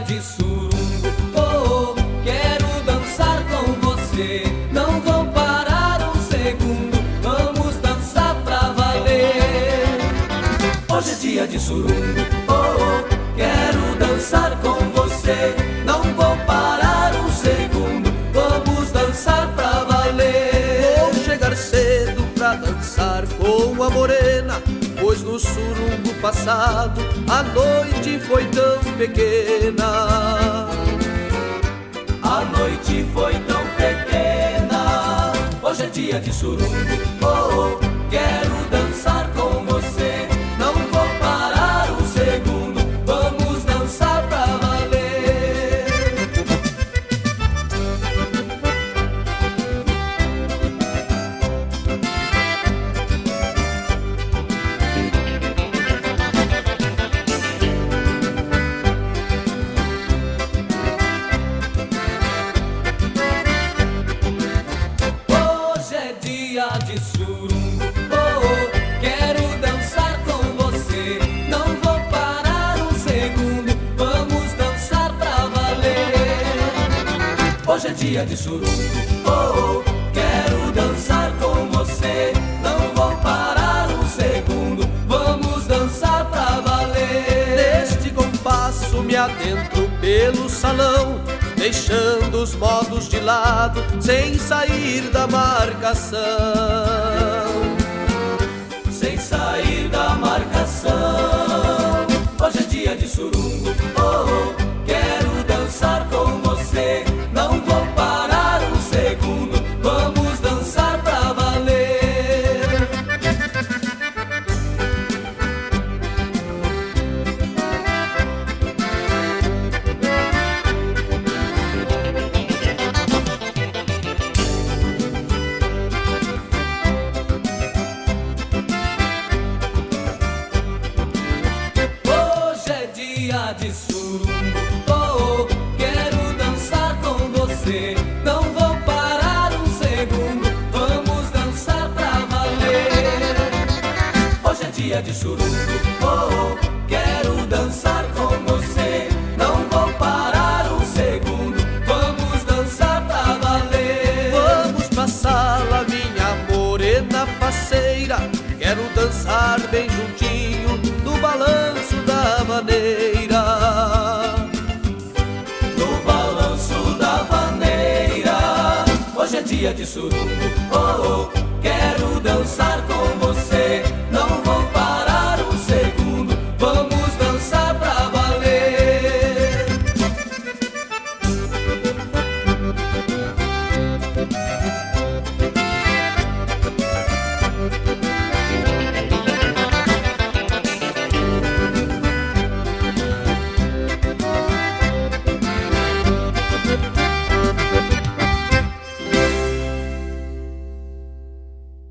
De surungo, oh, quero dançar com você. Não vou parar um segundo, vamos dançar pra valer. Hoje é dia de surungo, oh, quero dançar com você. Não vou parar um segundo, vamos dançar pra valer. Vou chegar cedo pra dançar com a morena, pois no surungo passado a noite foi tão pequena. A noite foi tão pequena. Hoje é dia de surungo, oh, quero dançar com você. Não vou parar um segundo, vamos dançar pra valer. De surungo, oh, quero dançar com você. Não vou parar um segundo, vamos dançar pra valer. Hoje é dia de surungo, oh, quero dançar com você. Não vou parar um segundo, vamos dançar pra valer. Neste compasso me adentro pelo salão, deixando os modos de lado, sem sair da marcação. Sem sair da marcação. Hoje é dia de surungo, oh, quero dançar com você. Não vou parar um segundo, vamos dançar pra valer. Dia de surungo, oh, quero dançar com você. Não vou parar um segundo, vamos dançar pra valer. Hoje é dia de surungo, oh, quero dançar com você. Não vou parar um segundo, vamos dançar pra valer. Vamos pra sala, minha morena faceira, quero dançar bem juntinho no balanço da vaneira. No balanço da vaneira. Hoje é dia de surungo, oh, quero dançar com